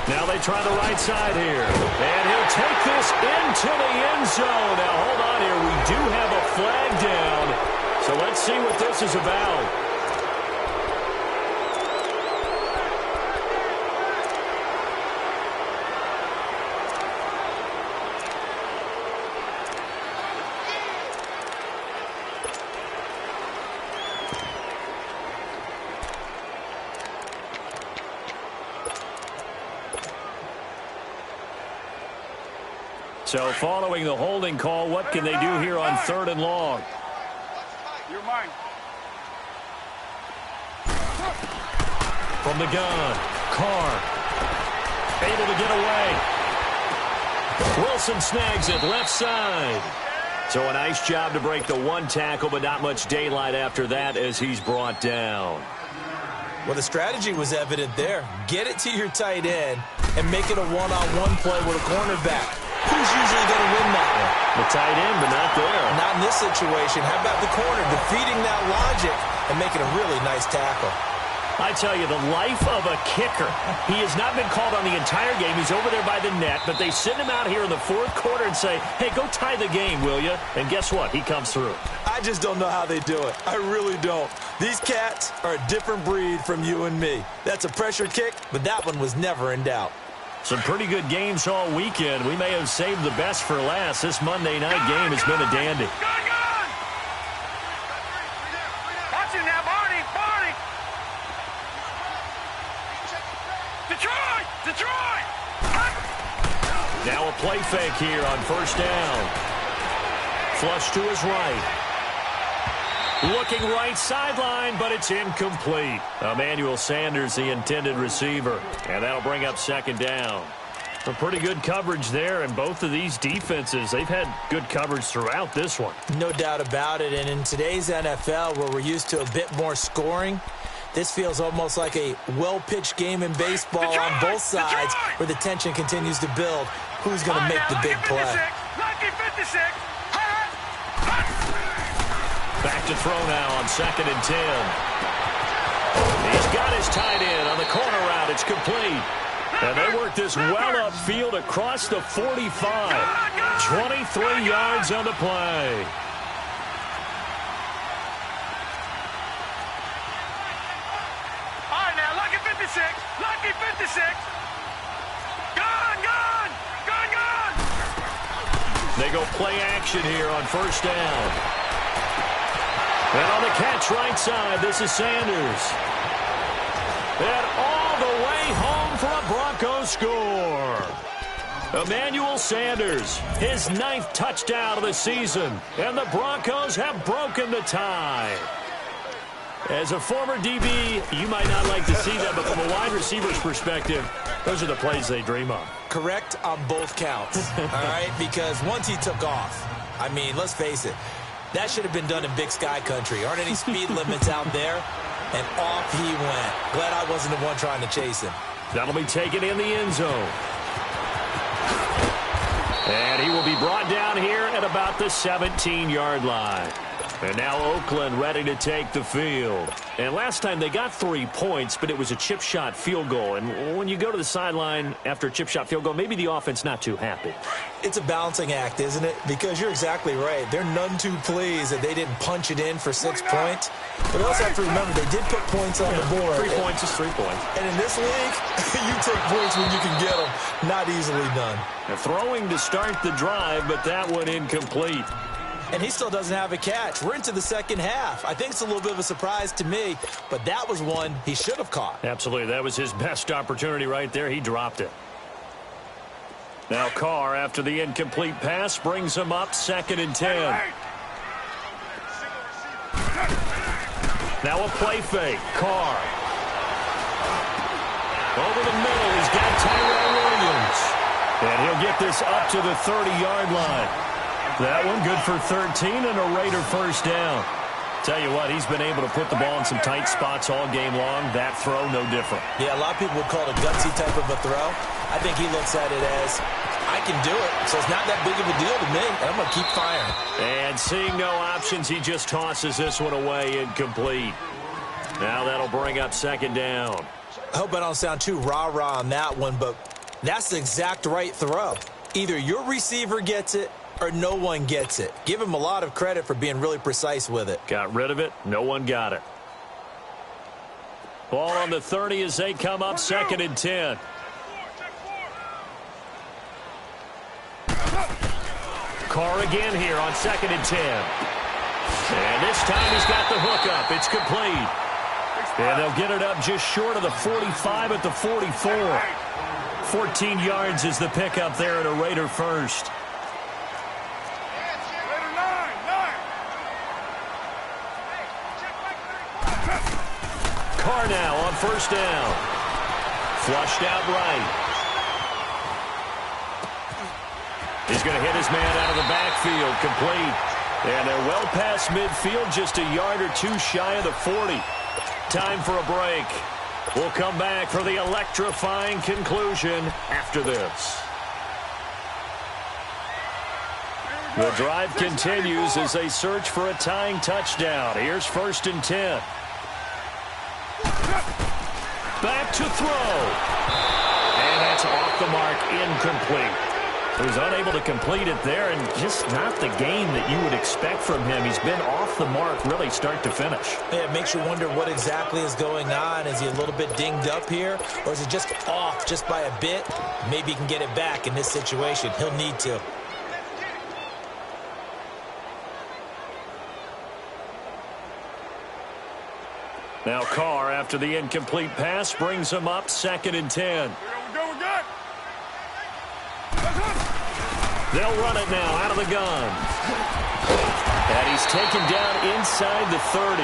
[SPEAKER 2] Now they try the right side here. And he'll take this into the end zone. Now hold on here. We do have a flag down. So let's see what this is about. So following the holding call, what can they do here on 3rd and long?
[SPEAKER 4] You're mine.
[SPEAKER 2] From the gun, Carr able to get away. Wilson snags it left side. So a nice job to break the 1 tackle, but not much daylight after that as he's brought down.
[SPEAKER 3] Well, the strategy was evident there. Get it to your tight end and make it a one-on-one play with a cornerback. Who's usually going to win that one?
[SPEAKER 2] The tight end, but not there.
[SPEAKER 3] Not in this situation. How about the corner defeating that logic and making a really nice tackle?
[SPEAKER 2] I tell you, the life of a kicker. He has not been called on the entire game. He's over there by the net, but they send him out here in the 4th quarter and say, hey, go tie the game, will you? And guess what? He comes through.
[SPEAKER 3] I just don't know how they do it. I really don't. These cats are a different breed from you and me. That's a pressure kick, but that one was never in doubt.
[SPEAKER 2] Some pretty good games all weekend. We may have saved the best for last. This Monday night game has been a dandy.
[SPEAKER 4] Gun! Watch it now, Barney! Detroit!
[SPEAKER 2] Now a play fake here on 1st down. Flush to his right. Looking right sideline, but it's incomplete. Emmanuel Sanders, the intended receiver. And that'll bring up 2nd down. Some pretty good coverage there, and both of these defenses, they've had good coverage throughout this one.
[SPEAKER 3] No doubt about it, and in today's NFL, where we're used to a bit more scoring, this feels almost like a well-pitched game in baseball on both sides, where the tension continues to build. Who's going to make the big play?
[SPEAKER 4] 1956.
[SPEAKER 2] Back to throw now on 2nd and 10. He's got his tight end on the corner route. It's complete. And they work this well upfield across the 45. 23 yards on the play.
[SPEAKER 4] All right, 56. Lucky 56. Gun, gun, gun, gun.
[SPEAKER 2] They go play action here on first down. And on the catch right side, this is Sanders. And all the way home for a Broncos score. Emmanuel Sanders, his 9th touchdown of the season. And the Broncos have broken the tie. As a former DB, you might not like to see that, but from a wide receiver's perspective, those are the plays they dream of.
[SPEAKER 3] Correct on both counts, all right? Because once he took off, I mean, let's face it, that should have been done in Big Sky country. Aren't any speed limits out there? And off he went. Glad I wasn't the one trying to chase him.
[SPEAKER 2] That'll be taken in the end zone. And he will be brought down here at about the 17-yard line. And now Oakland ready to take the field. And last time they got 3 points, but it was a chip shot field goal. And when you go to the sideline after a chip shot field goal, maybe the offense not too happy.
[SPEAKER 3] It's a balancing act, isn't it? Because you're exactly right. They're none too pleased that they didn't punch it in for 6 points. But you also have to remember they did put points on the board.
[SPEAKER 2] 3 points is 3 points.
[SPEAKER 3] And in this league, you take points when you can get them. Not easily done.
[SPEAKER 2] Now, throwing to start the drive, but that one incomplete.
[SPEAKER 3] And he still doesn't have a catch. We're into the second half. I think it's a little bit of a surprise to me, but that was one he should have caught.
[SPEAKER 2] Absolutely. That was his best opportunity right there. He dropped it. Now Carr, after the incomplete pass, brings him up 2nd and 10. Now a play fake. Carr. Over the middle, he's got Tyrell Williams. And he'll get this up to the 30-yard line. That one good for 13 and a Raider first down. Tell you what, he's been able to put the ball in some tight spots all game long. That throw, no different.
[SPEAKER 3] Yeah, a lot of people would call it a gutsy type of a throw. I think he looks at it as, I can do it, so it's not that big of a deal to me, and I'm going to keep firing.
[SPEAKER 2] And seeing no options, he just tosses this one away incomplete. Now that'll bring up 2nd down.
[SPEAKER 3] I hope I don't sound too rah-rah on that one, but that's the exact right throw. Either your receiver gets it or no one gets it. Give him a lot of credit for being really precise with it.
[SPEAKER 2] Got rid of it. No one got it. Ball on the 30 as they come up 2nd and 10. Carr again here on 2nd and 10. And this time he's got the hook up. It's complete. And they'll get it up just short of the 45 at the 44. 14 yards is the pickup there at a Raider first. Carr now on first down. Flushed out right. He's going to hit his man out of the backfield. Complete. And they're well past midfield, just a yard or two shy of the 40. Time for a break. We'll come back for the electrifying conclusion after this. The drive continues as they search for a tying touchdown. Here's 1st and 10. Back to throw. And that's off the mark, incomplete. He was unable to complete it there, and just not the game that you would expect from him. He's been off the mark really start to finish.
[SPEAKER 3] Yeah, it makes you wonder what exactly is going on. Is he a little bit dinged up here, or is it just off just by a bit? Maybe he can get it back in this situation. He'll need to.
[SPEAKER 2] Now Carr, after the incomplete pass, brings him up 2nd and 10.
[SPEAKER 4] We're good.
[SPEAKER 2] They'll run it now out of the gun. And he's taken down inside the 30.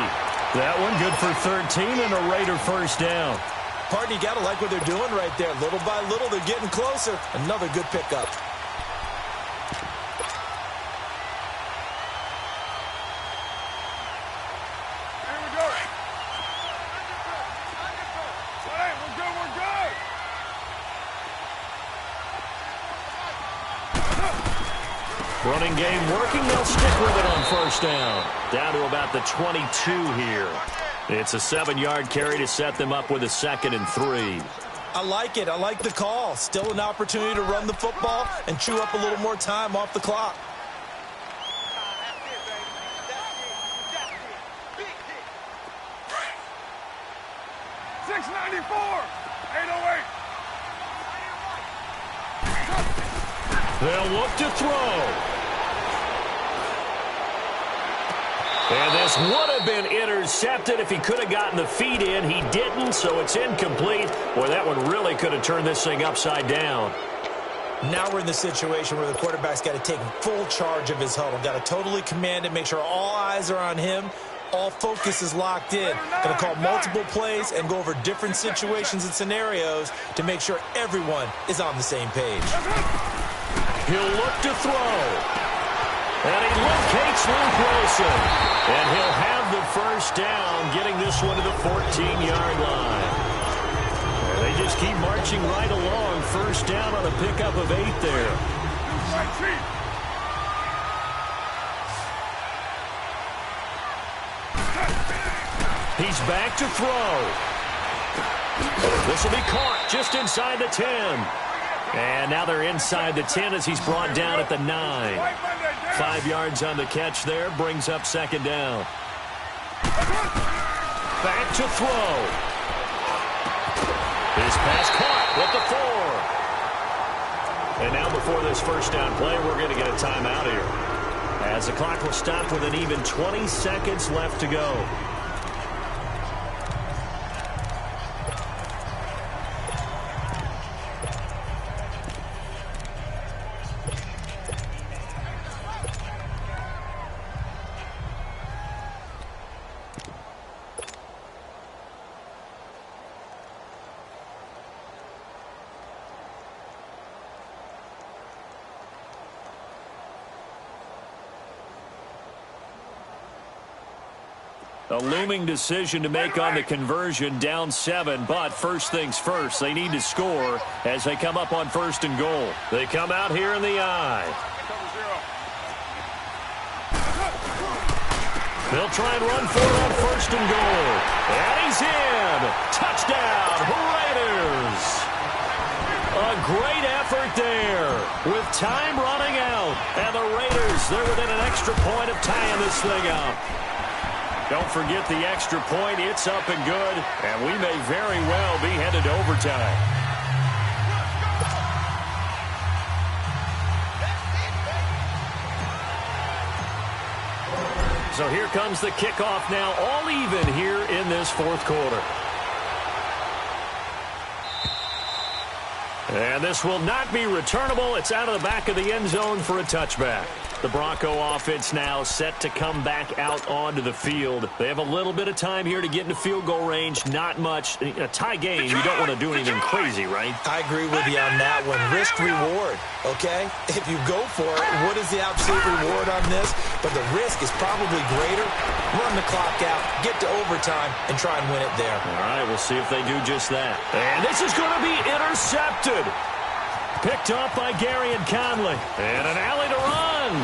[SPEAKER 2] That one good for 13 and a Raider first down.
[SPEAKER 3] Pardon, you got to like what they're doing right there. Little by little, they're getting closer. Another good pickup.
[SPEAKER 2] Running game working. They'll stick with it on first down. Down to about the 22 here. It's a 7-yard carry to set them up with a 2nd and 3.
[SPEAKER 3] I like it. I like the call. Still an opportunity to run the football and chew up a little more time off the clock.
[SPEAKER 4] 694. 808.
[SPEAKER 2] They'll look to throw. And this would have been intercepted if he could have gotten the feet in. He didn't, so it's incomplete. Boy, that one really could have turned this thing upside down.
[SPEAKER 3] Now we're in the situation where the quarterback's got to take full charge of his huddle. Got to totally command it, make sure all eyes are on him. All focus is locked in. Going to call multiple plays and go over different situations and scenarios to make sure everyone is on the same page.
[SPEAKER 2] He'll look to throw. And he locates Luke Wilson. And he'll have the first down, getting this one to the 14-yard line. And they just keep marching right along. First down on a pickup of 8 there. He's back to throw. This will be caught just inside the 10. And now they're inside the 10 as he's brought down at the 9. 5 yards on the catch there, brings up second down. Back to throw. His pass caught with the 4. And now before this first down play, we're going to get a timeout here, as the clock will stop with an even 20 seconds left to go. A looming decision to make on the conversion, down 7, but first things first, they need to score as they come up on first and goal. They come out here in the I. They'll try and run for it on first and goal. And he's in. Touchdown, Raiders. A great effort there with time running out. And the Raiders, they're within an extra point of tying this thing up. Don't forget the extra point. It's up and good, and we may very well be headed to overtime. So here comes the kickoff now, all even here in this fourth quarter. And this will not be returnable. It's out of the back of the end zone for a touchback. The Bronco offense now set to come back out onto the field. They have a little bit of time here to get into field goal range. Not much. In a tie game, you don't want to do anything crazy, right?
[SPEAKER 3] I agree with you on that one. Risk-reward, okay? If you go for it, what is the absolute reward on this? But the risk is probably greater. Run the clock out, get to overtime, and try and win it there.
[SPEAKER 2] All right, we'll see if they do just that. And this is going to be intercepted. Picked up by Gary and Conley. And an alley to run.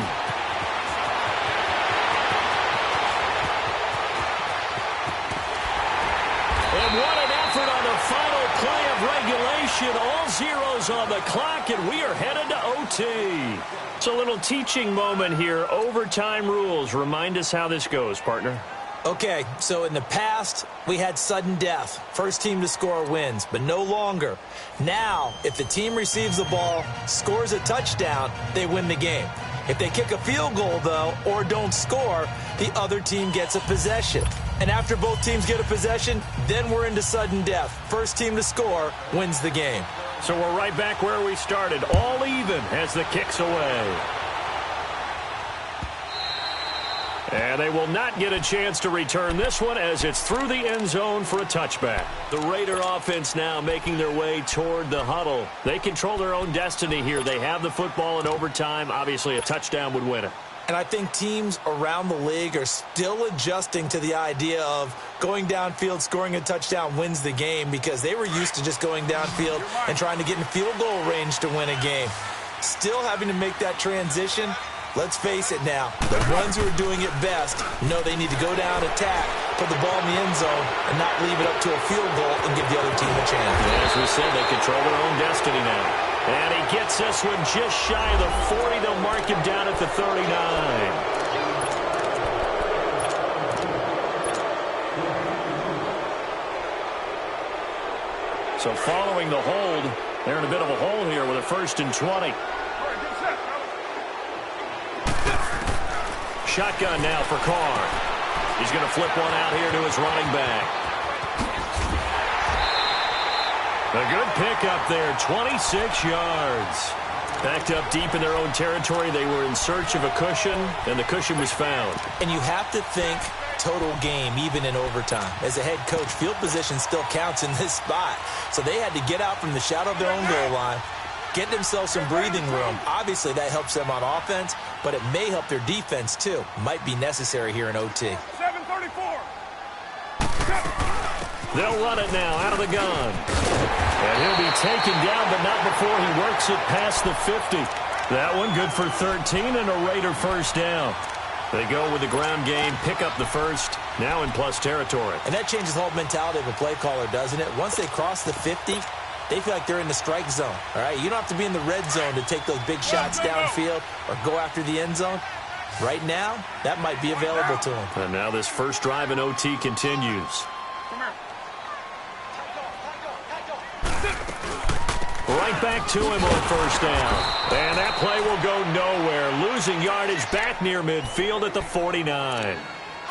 [SPEAKER 2] And what an effort on the final play of regulation. All zeros on the clock, and we are headed to OT. It's a little teaching moment here. Overtime rules. Remind us how this goes, partner.
[SPEAKER 3] Okay, so in the past, we had sudden death. First team to score wins, but no longer. Now, if the team receives the ball, scores a touchdown, they win the game. If they kick a field goal, though, or don't score, the other team gets a possession. And after both teams get a possession, then we're into sudden death. First team to score wins the game.
[SPEAKER 2] So we're right back where we started, all even as the kick's away. And they will not get a chance to return this one as it's through the end zone for a touchback. The Raider offense now making their way toward the huddle. They control their own destiny here. They have the football in overtime. Obviously, a touchdown would win it.
[SPEAKER 3] And I think teams around the league are still adjusting to the idea of going downfield, scoring a touchdown wins the game, because they were used to just going downfield and trying to get in field goal range to win a game. Still having to make that transition. Let's face it now, the ones who are doing it best know they need to go down, attack, put the ball in the end zone, and not leave it up to a field goal and give the other team a chance.
[SPEAKER 2] As we said, they control their own destiny now. And he gets this one just shy of the 40. They'll mark him down at the 39. So following the hold, they're in a bit of a hole here with a 1st and 20. Shotgun now for Carr. He's going to flip one out here to his running back. A good pickup there, 26 yards. Backed up deep in their own territory. They were in search of a cushion, and the cushion was found.
[SPEAKER 3] And you have to think total game, even in overtime. As a head coach, field position still counts in this spot. So they had to get out from the shadow of their own goal line, get themselves some breathing room. Obviously, that helps them on offense, but it may help their defense, too. Might be necessary here in OT.
[SPEAKER 4] 7:34.
[SPEAKER 2] They'll run it now out of the gun. And he'll be taken down, but not before he works it past the 50. That one good for 13 and a Raider 1st down. They go with the ground game, pick up the 1st, now in plus territory.
[SPEAKER 3] And that changes the whole mentality of a play caller, doesn't it? Once they cross the 50, they feel like they're in the strike zone. All right, you don't have to be in the red zone to take those big shots downfield or go after the end zone. Right now, that might be available to them.
[SPEAKER 2] And now this first drive in OT continues. Right back to him on 1st down. And that play will go nowhere. Losing yardage back near midfield at the 49.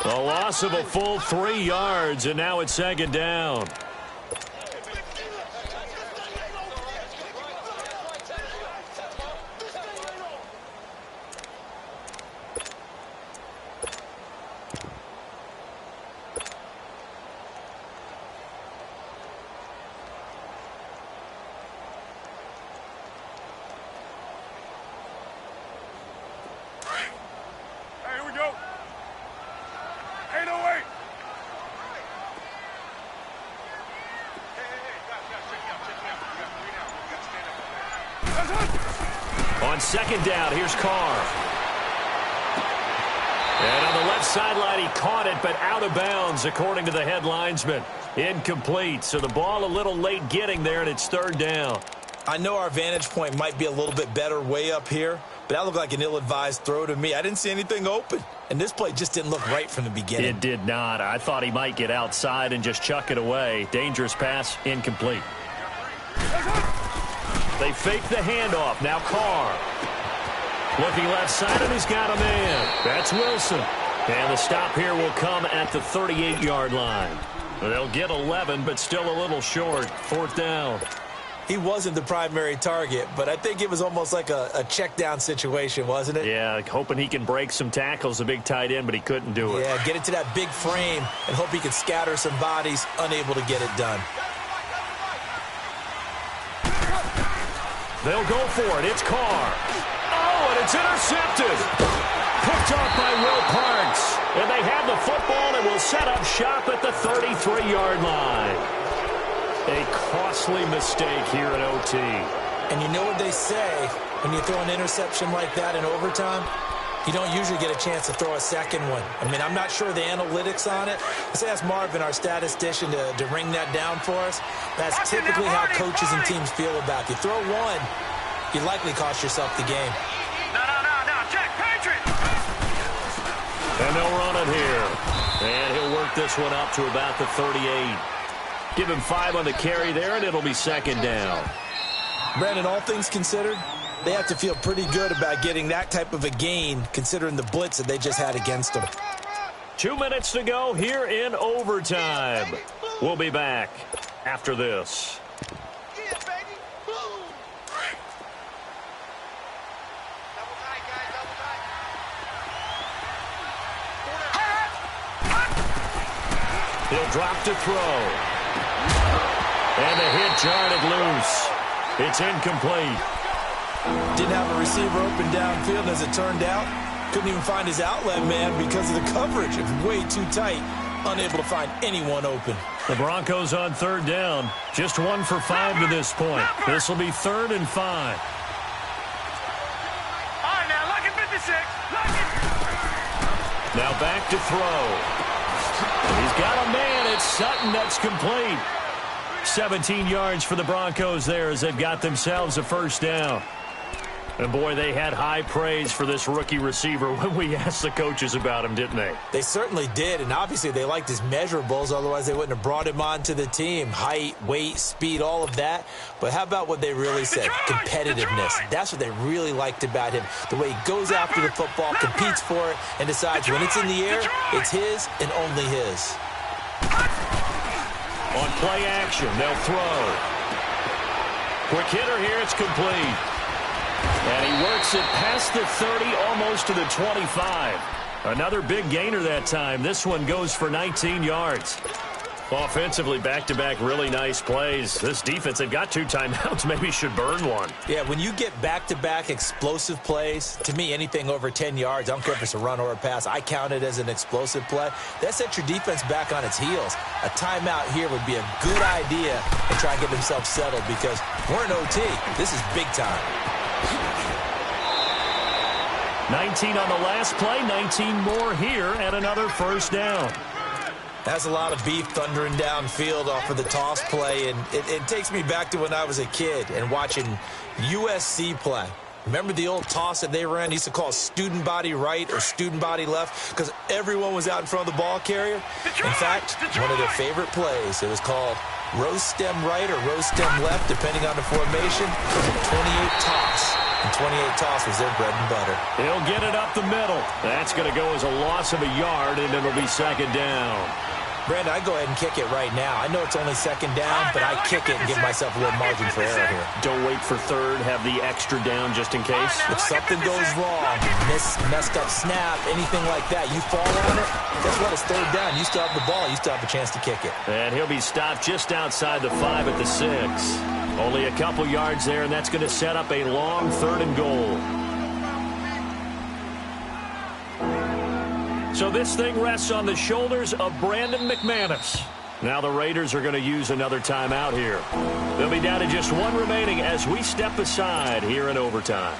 [SPEAKER 2] A loss of a full 3 yards, and now it's 2nd down. On 2nd down, here's Carr. And on the left sideline, he caught it, but out of bounds, according to the head linesman. Incomplete, so the ball a little late getting there, and it's 3rd down.
[SPEAKER 3] I know our vantage point might be a little bit better way up here, but that looked like an ill-advised throw to me. I didn't see anything open, and this play just didn't look right from the beginning.
[SPEAKER 2] It did not. I thought he might get outside and just chuck it away. Dangerous pass, incomplete. They fake the handoff. Now Carr. Looking left side, and he's got a man. That's Wilson. And the stop here will come at the 38-yard line. They'll get 11, but still a little short. 4th down.
[SPEAKER 3] He wasn't the primary target, but I think it was almost like a check-down situation, wasn't it?
[SPEAKER 2] Yeah, hoping he can break some tackles, a big tight end, but he couldn't do it.
[SPEAKER 3] Yeah, get it to that big frame and hope he could scatter some bodies, unable to get it done.
[SPEAKER 2] They'll go for it. It's Carr. Oh, and it's intercepted. Picked off by Will Parks. And they have the football and will set up shop at the 33-yard line. A costly mistake here in OT.
[SPEAKER 3] And you know what they say, when you throw an interception like that in overtime, you don't usually get a chance to throw a second one. I mean, I'm not sure the analytics on it. Let's ask Marvin, our statistician, to ring that down for us. That's typically how coaches and teams feel about it. You throw one, you likely cost yourself the game.
[SPEAKER 4] No, Jack, Patriot!
[SPEAKER 2] And they'll run it here. And he'll work this one up to about the 38. Give him 5 on the carry there, and it'll be 2nd down.
[SPEAKER 3] Brandon, all things considered, they have to feel pretty good about getting that type of a gain, considering the blitz that they just had against them.
[SPEAKER 2] 2 minutes to go here in overtime. We'll be back after this. He'll drop to throw. And the hit jarred it loose. It's incomplete.
[SPEAKER 3] Didn't have a receiver open downfield, and as it turned out, couldn't even find his outlet man because of the coverage. It was way too tight, unable to find anyone open.
[SPEAKER 2] The Broncos on 3rd down. Just 1 for 5 to this point. This will be 3rd and 5.
[SPEAKER 4] All right, now, look at 56. Look at...
[SPEAKER 2] Now back to throw. He's got a man. It's Sutton. That's complete. 17 yards for the Broncos there as they've got themselves a 1st down. And, boy, they had high praise for this rookie receiver when we asked the coaches about him, didn't they?
[SPEAKER 3] They certainly did, and obviously they liked his measurables. Otherwise, they wouldn't have brought him onto the team. Height, weight, speed, all of that. But how about what they really said? Competitiveness. That's what they really liked about him. The way he goes after the football, competes for it, and decides when it's in the air, it's his and only his.
[SPEAKER 2] On play action, they'll throw. Quick hitter here, it's complete. And he works it past the 30, almost to the 25. Another big gainer that time. This one goes for 19 yards. Offensively, back-to-back really nice plays. This defense, they've got 2 timeouts, maybe should burn one.
[SPEAKER 3] Yeah, when you get back-to-back explosive plays, to me, anything over 10 yards, I don't care if it's a run or a pass, I count it as an explosive play. That sets your defense back on its heels. A timeout here would be a good idea and try and get themselves settled because we're in OT. This is big time.
[SPEAKER 2] 19 on the last play, 19 more here, and another first down.
[SPEAKER 3] That's a lot of beef thundering downfield off of the toss play, and it takes me back to when I was a kid and watching USC play. Remember the old toss that they ran? They used to call student body right or student body left because everyone was out in front of the ball carrier. In fact, one of their favorite plays, it was called roast stem right or roast stem left, depending on the formation. It was a 28 toss. And 28 toss was their bread and butter.
[SPEAKER 2] He'll get it up the middle. That's going to go as a loss of a yard, and it'll be second down.
[SPEAKER 3] Brandon, I'd go ahead and kick it right now. I know it's only second down, but I kick it and give myself a little margin for error here.
[SPEAKER 2] Don't wait for third. Have the extra down just in case.
[SPEAKER 3] If something goes wrong, messed up snap, anything like that, you fall on it, guess what? It's third down. You still have the ball. You still have a chance to kick it.
[SPEAKER 2] And he'll be stopped just outside the 5 at the 6. Only a couple yards there, and that's going to set up a long 3rd and goal. So this thing rests on the shoulders of Brandon McManus. Now the Raiders are going to use another timeout here. They'll be down to just 1 remaining as we step aside here in overtime.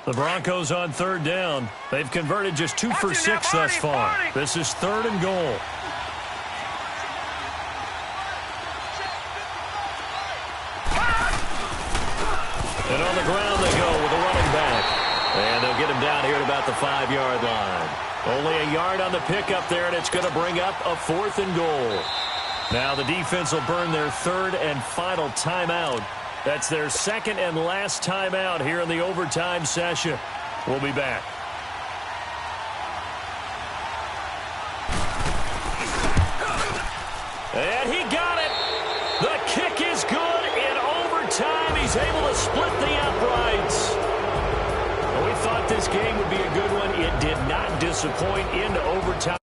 [SPEAKER 2] The Broncos on 3rd down. They've converted just 2 for 6 thus far. This is 3rd and goal. And on the ground they go with a running back. And they'll get him down here at about the 5-yard line. Only a yard on the pickup there, and it's going to bring up a 4th and goal. Now the defense will burn their 3rd and final timeout. That's their 2nd and last timeout here in the overtime session. We'll be back. And he got it. The kick is good in overtime. He's able to split the uprights. We thought this game would be a good one. It did not disappoint into overtime.